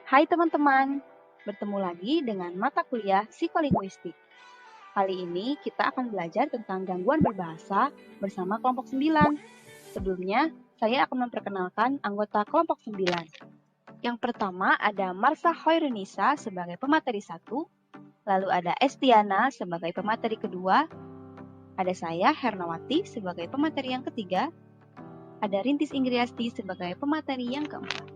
Hai teman-teman, bertemu lagi dengan mata kuliah psikolinguistik. Kali ini kita akan belajar tentang gangguan berbahasa bersama kelompok 9. Sebelumnya, saya akan memperkenalkan anggota kelompok 9. Yang pertama ada Marsha Hoirunisa sebagai pemateri 1, lalu ada Estiana sebagai pemateri kedua, ada saya Hernawati sebagai pemateri yang ketiga, ada Rintis Inggriasti sebagai pemateri yang keempat.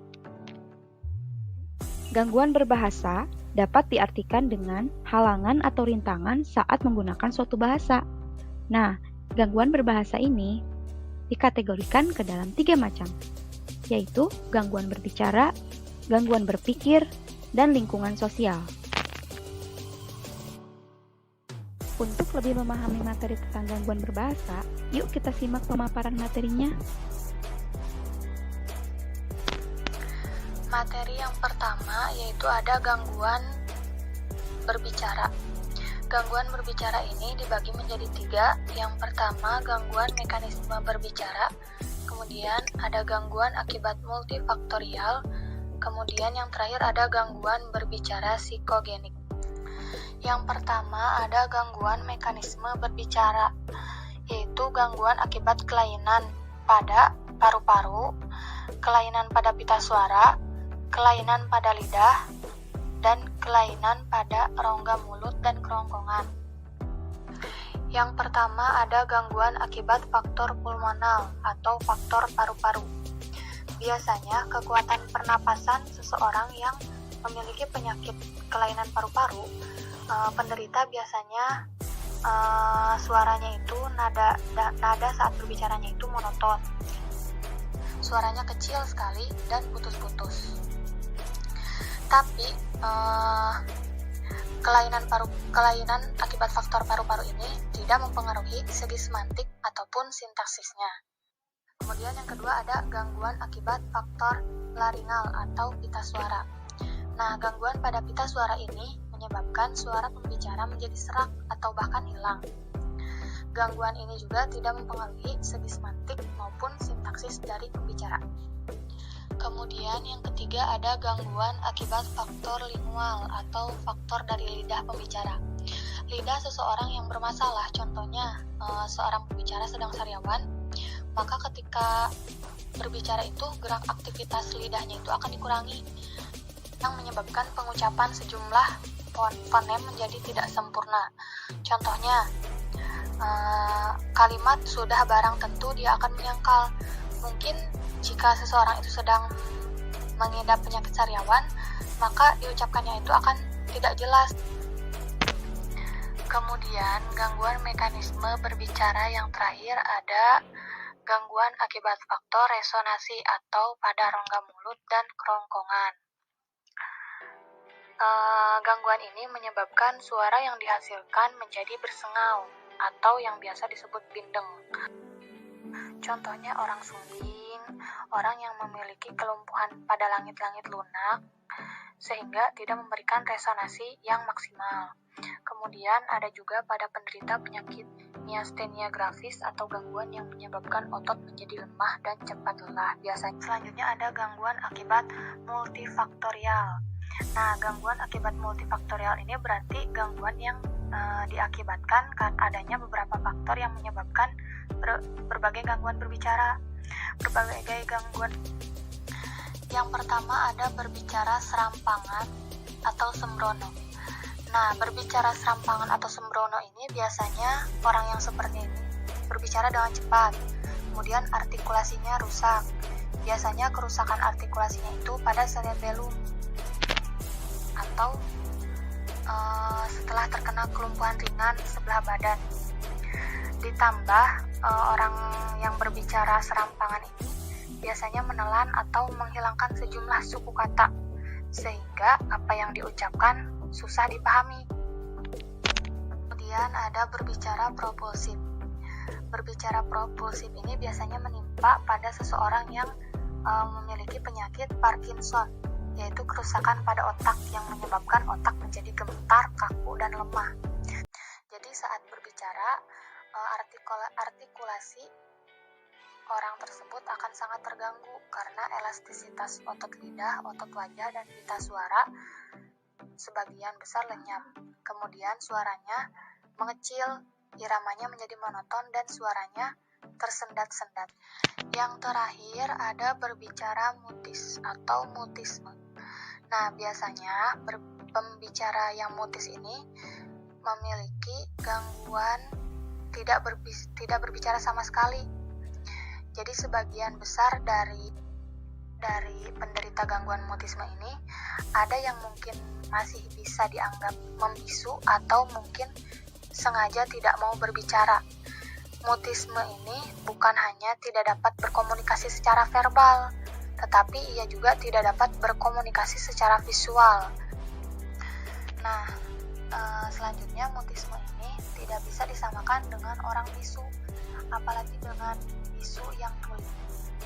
Gangguan berbahasa dapat diartikan dengan halangan atau rintangan saat menggunakan suatu bahasa. Nah, gangguan berbahasa ini dikategorikan ke dalam 3 macam, yaitu gangguan berbicara, gangguan berpikir, dan lingkungan sosial. Untuk lebih memahami materi tentang gangguan berbahasa, yuk kita simak pemaparan materinya. Materi yang pertama yaitu ada gangguan berbicara. Gangguan berbicara ini dibagi menjadi 3. Yang pertama, gangguan mekanisme berbicara. Kemudian ada gangguan akibat multifaktorial. Kemudian yang terakhir ada gangguan berbicara psikogenik. Yang pertama ada gangguan mekanisme berbicara, yaitu gangguan akibat kelainan pada paru-paru, kelainan pada pita suara, kelainan pada lidah, dan kelainan pada rongga mulut dan kerongkongan. Yang pertama ada gangguan akibat faktor pulmonal atau faktor paru-paru. Biasanya kekuatan pernapasan seseorang yang memiliki penyakit kelainan paru-paru, penderita biasanya suaranya itu nada saat berbicaranya itu monoton. Suaranya kecil sekali dan putus-putus. Tapi kelainan akibat faktor paru-paru ini tidak mempengaruhi segi semantik ataupun sintaksisnya. Kemudian yang kedua ada gangguan akibat faktor laringal atau pita suara. Nah, gangguan pada pita suara ini menyebabkan suara pembicara menjadi serak atau bahkan hilang. Gangguan ini juga tidak mempengaruhi segi semantik maupun sintaksis dari pembicara. Kemudian yang ketiga ada gangguan akibat faktor lingual atau faktor dari lidah pembicara. Lidah seseorang yang bermasalah, contohnya seorang pembicara sedang sariawan, maka ketika berbicara itu gerak aktivitas lidahnya itu akan dikurangi, yang menyebabkan pengucapan sejumlah fonem menjadi tidak sempurna. Contohnya, kalimat sudah barang tentu dia akan menyangkal. Mungkin jika seseorang itu sedang mengidap penyakit sariawan, maka diucapkannya itu akan tidak jelas. Kemudian, gangguan mekanisme berbicara yang terakhir ada gangguan akibat faktor resonansi atau pada rongga mulut dan kerongkongan. Gangguan ini menyebabkan suara yang dihasilkan menjadi bersengau atau yang biasa disebut bindeng. Contohnya orang sungging, orang yang memiliki kelumpuhan pada langit-langit lunak, sehingga tidak memberikan resonansi yang maksimal. Kemudian ada juga pada penderita penyakit miastenia gravis atau gangguan yang menyebabkan otot menjadi lemah dan cepat lelah. Biasanya selanjutnya ada gangguan akibat multifaktorial. Nah, gangguan akibat multifaktorial ini berarti gangguan yang diakibatkan karena adanya beberapa faktor yang menyebabkan berbagai gangguan berbicara. Berbagai gangguan. Yang pertama ada berbicara serampangan atau sembrono. Nah, berbicara serampangan atau sembrono ini biasanya orang yang seperti ini berbicara dengan cepat, kemudian artikulasinya rusak. Biasanya kerusakan artikulasinya itu pada cerebellum atau setelah terkena kelumpuhan ringan sebelah badan. Ditambah orang yang berbicara serampangan ini biasanya menelan atau menghilangkan sejumlah suku kata, sehingga apa yang diucapkan susah dipahami. Kemudian ada berbicara propulsif. Berbicara propulsif ini biasanya menimpa pada seseorang yang memiliki penyakit Parkinson, yaitu kerusakan pada otak yang menyebabkan otak menjadi gemetar, kaku, dan lemah. Jadi saat berbicara, artikulasi orang tersebut akan sangat terganggu karena elastisitas otot lidah, otot wajah, dan pita suara sebagian besar lenyap. Kemudian suaranya mengecil, iramanya menjadi monoton, dan suaranya tersendat-sendat. Yang terakhir ada berbicara mutis atau mutisme. Nah, biasanya pembicara yang mutis ini memiliki gangguan tidak berbicara sama sekali. Jadi sebagian besar dari penderita gangguan mutisme ini ada yang mungkin masih bisa dianggap membisu atau mungkin sengaja tidak mau berbicara. Mutisme ini bukan hanya tidak dapat berkomunikasi secara verbal, tetapi ia juga tidak dapat berkomunikasi secara visual. Nah, selanjutnya mutisme ini tidak bisa disamakan dengan orang bisu, apalagi dengan bisu yang tuli.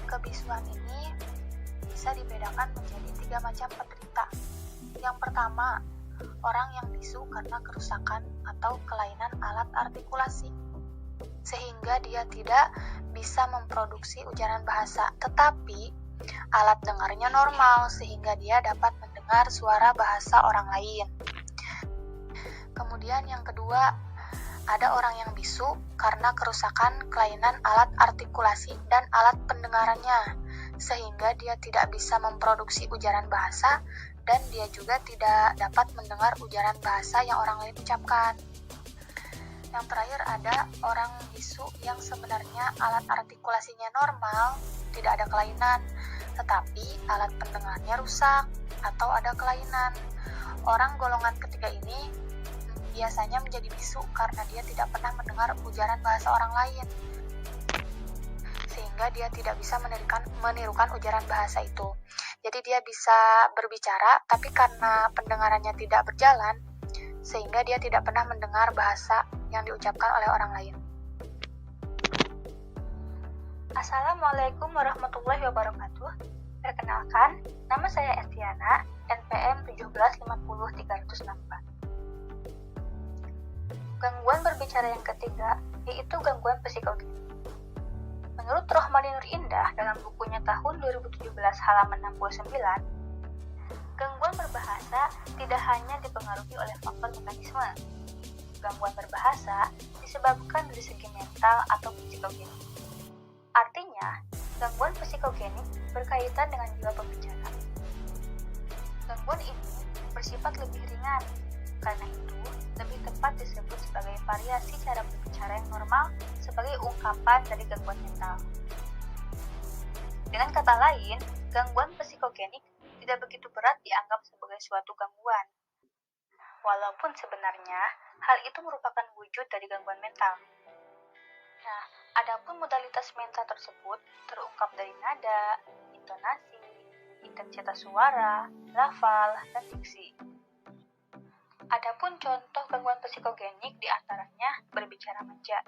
Kebisuan ini bisa dibedakan menjadi 3 macam penderita. Yang pertama, orang yang bisu karena kerusakan atau kelainan alat artikulasi, sehingga dia tidak bisa memproduksi ujaran bahasa, tetapi alat dengarnya normal sehingga dia dapat mendengar suara bahasa orang lain. Kemudian yang kedua, ada orang yang bisu karena kerusakan kelainan alat artikulasi dan alat pendengarannya, sehingga dia tidak bisa memproduksi ujaran bahasa dan dia juga tidak dapat mendengar ujaran bahasa yang orang lain ucapkan. Yang terakhir ada orang bisu yang sebenarnya alat artikulasinya normal, tidak ada kelainan, tetapi alat pendengarnya rusak atau ada kelainan. Orang golongan ketiga ini biasanya menjadi bisu karena dia tidak pernah mendengar ujaran bahasa orang lain, sehingga dia tidak bisa menirukan ujaran bahasa itu. Jadi dia bisa berbicara, tapi karena pendengarannya tidak berjalan, sehingga dia tidak pernah mendengar bahasa yang diucapkan oleh orang lain. Assalamualaikum warahmatullahi wabarakatuh. Perkenalkan, nama saya Estiana, NPM 1750364. Gangguan berbicara yang ketiga yaitu gangguan psikogenik. Menurut Rohmadi Nur Indah dalam bukunya tahun 2017 halaman 69, gangguan berbahasa tidak hanya dipengaruhi oleh faktor mekanisme. Gangguan berbahasa disebabkan dari segi mental atau psikogenik. Artinya, gangguan psikogenik berkaitan dengan jiwa pembicara. Gangguan ini bersifat lebih ringan, karena itu lebih tepat disebut sebagai variasi cara berbicara yang normal sebagai ungkapan dari gangguan mental. Dengan kata lain, gangguan psikogenik tidak begitu berat dianggap sebagai suatu gangguan. Walaupun sebenarnya hal itu merupakan wujud dari gangguan mental. Nah, adapun modalitas mental tersebut terungkap dari nada, intonasi, intensitas suara, lafal, dan diksi. Adapun contoh gangguan psikogenik diantaranya berbicara manja.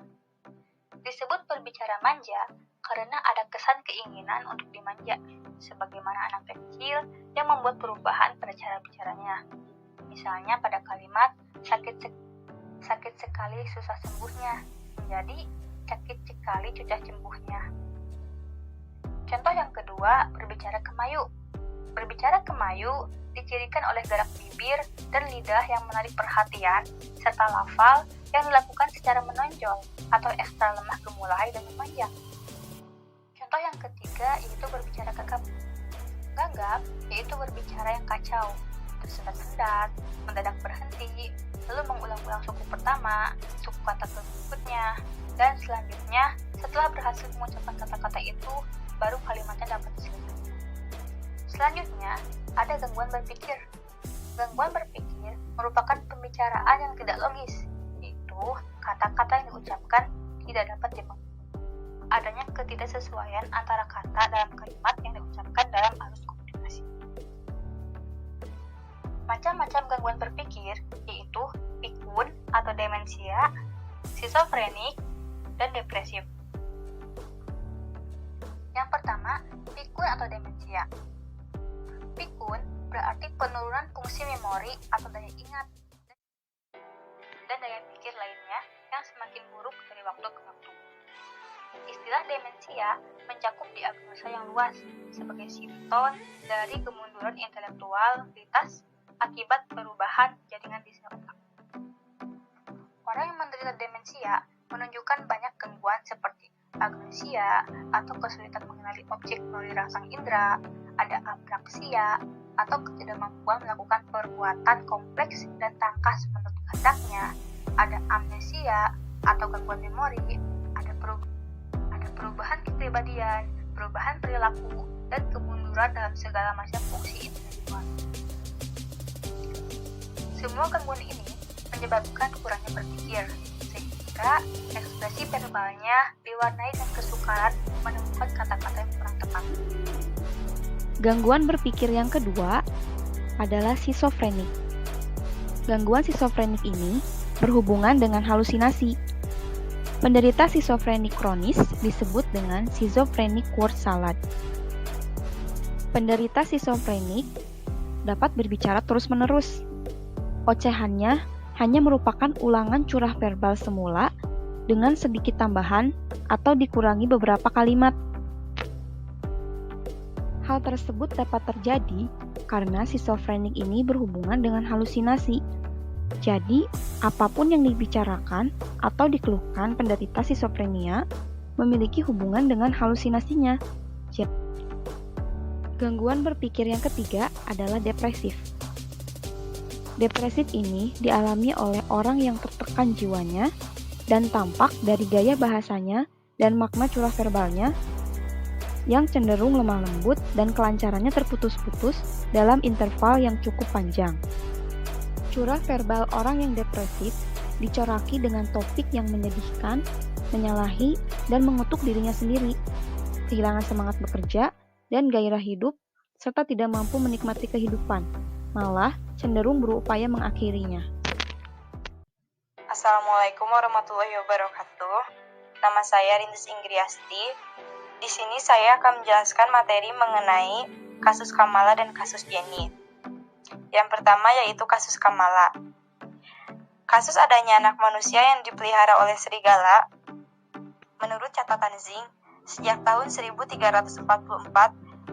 Disebut berbicara manja karena ada kesan keinginan untuk dimanja, sebagaimana anak kecil yang membuat perubahan pada cara bicaranya. Misalnya pada kalimat sakit sekali susah sembuhnya, menjadi sakit sekali susah sembuhnya. Contoh yang kedua, berbicara kemayu. Berbicara kemayu dicirikan oleh gerak bibir dan lidah yang menarik perhatian, serta lafal yang dilakukan secara menonjol atau ekstra lemah gemulai dan memanjang. Contoh yang ketiga yaitu berbicara gagap. Gagap yaitu berbicara yang kacau, tersendat-sendat, mendadak berhenti, lalu mengulang-ulang suku pertama, suku kata berikutnya, dan selanjutnya setelah berhasil mengucapkan kata-kata itu, baru kalimatnya dapat diselesaikan. Selanjutnya, ada gangguan berpikir. Gangguan berpikir merupakan pembicaraan yang tidak logis, yaitu kata-kata yang diucapkan tidak dapat dimengerti. Adanya ketidaksesuaian antara kata dalam kalimat yang diucapkan dalam arus komunikasi. Macam-macam gangguan berpikir yaitu pikun atau demensia, skizofrenik, dan depresif. Yang pertama, pikun atau demensia. Pikun berarti penurunan fungsi memori atau daya ingat dan daya pikir lainnya yang semakin buruk dari waktu ke waktu. Istilah demensia mencakup diagnosa yang luas sebagai simptom dari kemunduran intelektualitas akibat perubahan jaringan di sel otak. Orang yang menderita demensia menunjukkan banyak gangguan seperti agnosia atau kesulitan mengenali objek melalui rangsang indera, ada apraksia atau ketidakmampuan melakukan perbuatan kompleks dan tangkas menurut kehendaknya, ada amnesia atau gangguan memori, ada perubahan kepribadian, perubahan perilaku, dan kemunduran dalam segala macam fungsi intelektual. Semua gangguan ini menyebabkan kurangnya berpikir, sehingga ekspresi verbalnya diwarnai dengan kesukaran menemukan kata-kata yang kurang tepat. Gangguan berpikir yang kedua adalah skizofrenik. Gangguan skizofrenik ini berhubungan dengan halusinasi. Penderita skizofrenik kronis disebut dengan schizophrenic word salad. Penderita skizofrenik dapat berbicara terus-menerus. Ocehannya hanya merupakan ulangan curah verbal semula dengan sedikit tambahan atau dikurangi beberapa kalimat. Hal tersebut dapat terjadi karena skizofrenik ini berhubungan dengan halusinasi. Jadi, apapun yang dibicarakan atau dikeluhkan penderita skizofrenia memiliki hubungan dengan halusinasinya. Gangguan berpikir yang ketiga adalah depresif. Depresif ini dialami oleh orang yang tertekan jiwanya dan tampak dari gaya bahasanya dan makna curah verbalnya yang cenderung lemah lembut dan kelancarannya terputus-putus dalam interval yang cukup panjang. Curah verbal orang yang depresif dicoraki dengan topik yang menyedihkan, menyalahi, dan mengutuk dirinya sendiri, kehilangan semangat bekerja dan gairah hidup, serta tidak mampu menikmati kehidupan, malah cenderung berupaya mengakhirinya. Assalamualaikum warahmatullahi wabarakatuh. Nama saya Rindis Inggriasti. Di sini saya akan menjelaskan materi mengenai kasus Kamala dan kasus Jenny. Yang pertama yaitu kasus Kamala. Kasus adanya anak manusia yang dipelihara oleh serigala. Menurut catatan Zing, sejak tahun 1344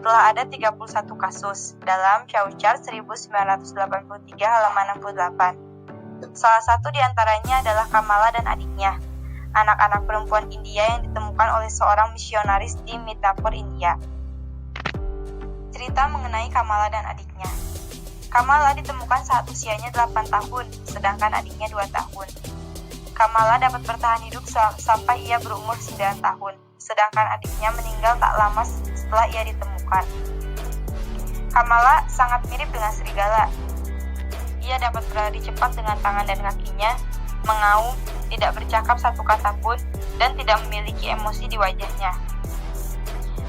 telah ada 31 kasus dalam Chaucer 1983 halaman 68. Salah satu di antaranya adalah Kamala dan adiknya, anak-anak perempuan India yang ditemukan oleh seorang misionaris di Midnapur, India. Cerita mengenai Kamala dan adiknya. Kamala ditemukan saat usianya 8 tahun, sedangkan adiknya 2 tahun. Kamala dapat bertahan hidup sampai ia berumur 9 tahun, sedangkan adiknya meninggal tak lama setelah ia ditemukan. Kamala sangat mirip dengan serigala. Ia dapat berlari cepat dengan tangan dan kakinya, mengaum, tidak bercakap satu kata pun, dan tidak memiliki emosi di wajahnya.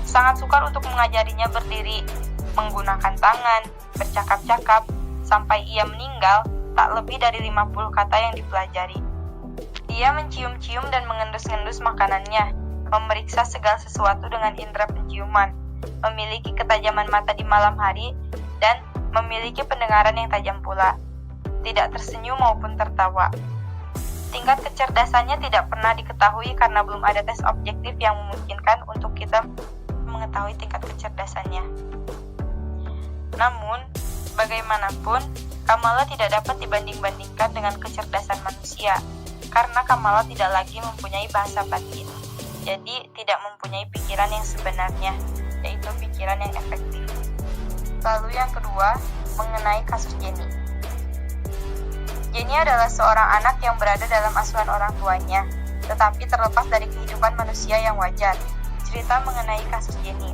Sangat sukar untuk mengajarinya berdiri, menggunakan tangan, bercakap-cakap, sampai ia meninggal tak lebih dari 50 kata yang dipelajari. Ia mencium-cium dan mengendus-endus makanannya, memeriksa segala sesuatu dengan indera penciuman, memiliki ketajaman mata di malam hari, dan memiliki pendengaran yang tajam pula. Tidak tersenyum maupun tertawa. Tingkat kecerdasannya tidak pernah diketahui karena belum ada tes objektif yang memungkinkan untuk kita mengetahui tingkat kecerdasannya. Namun, bagaimanapun, Kamala tidak dapat dibanding-bandingkan dengan kecerdasan manusia, karena Kamala tidak lagi mempunyai bahasa batin, jadi tidak mempunyai pikiran yang sebenarnya, yaitu pikiran yang efektif. Lalu yang kedua, mengenai kasus Jenny. Jenny adalah seorang anak yang berada dalam asuhan orang tuanya, tetapi terlepas dari kehidupan manusia yang wajar. Cerita mengenai kasus Jenny.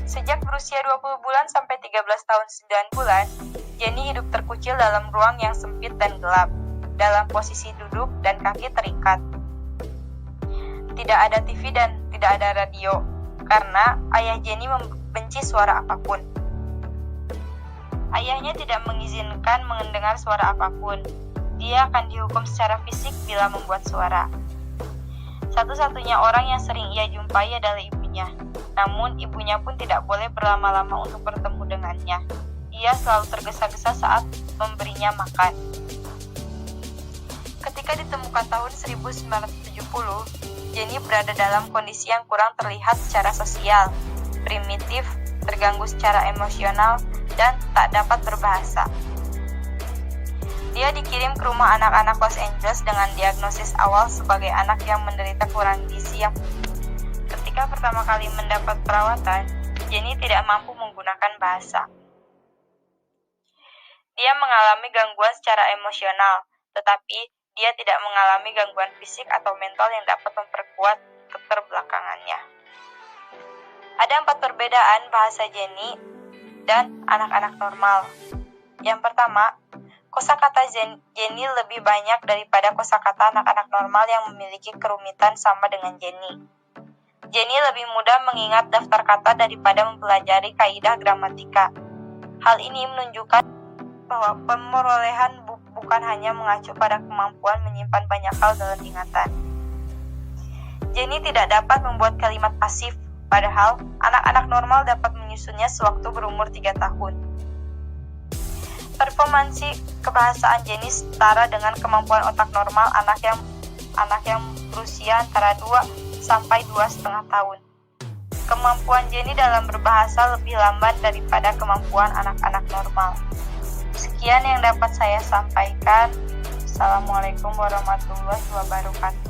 Sejak berusia 20 bulan sampai 13 tahun 9 bulan, Jenny hidup terkucil dalam ruang yang sempit dan gelap, dalam posisi duduk dan kaki terikat. Tidak ada TV dan tidak ada radio, karena ayah Jenny membenci suara apapun. Ayahnya tidak mengizinkan mendengar suara apapun. Dia akan dihukum secara fisik bila membuat suara. Satu-satunya orang yang sering ia jumpai adalah ibunya. Namun, ibunya pun tidak boleh berlama-lama untuk bertemu dengannya. Ia selalu tergesa-gesa saat memberinya makan. Ketika ditemukan tahun 1970, Jenny berada dalam kondisi yang kurang terlihat secara sosial, primitif, terganggu secara emosional, dan tak dapat berbahasa. Dia dikirim ke rumah anak-anak Los Angeles dengan diagnosis awal sebagai anak yang menderita kurang gizi yang ketika pertama kali mendapat perawatan, Jenny tidak mampu menggunakan bahasa. Dia mengalami gangguan secara emosional, tetapi dia tidak mengalami gangguan fisik atau mental yang dapat memperkuat keterbelakangannya. Ada 4 perbedaan bahasa Jenny dan anak-anak normal. Yang pertama, kosakata Jenny lebih banyak daripada kosakata anak-anak normal yang memiliki kerumitan sama dengan Jenny. Jenny lebih mudah mengingat daftar kata daripada mempelajari kaidah gramatika. Hal ini menunjukkan bahwa pemerolehan bukan hanya mengacu pada kemampuan menyimpan banyak hal dalam ingatan. Jenny tidak dapat membuat kalimat pasif, padahal anak-anak normal dapat menyusunnya sewaktu berumur 3 tahun. Performansi kebahasaan Jenny setara dengan kemampuan otak normal anak yang berusia antara 2 sampai 2,5 tahun. Kemampuan Jenny dalam berbahasa lebih lambat daripada kemampuan anak-anak normal. Sekian yang dapat saya sampaikan. Assalamualaikum warahmatullahi wabarakatuh.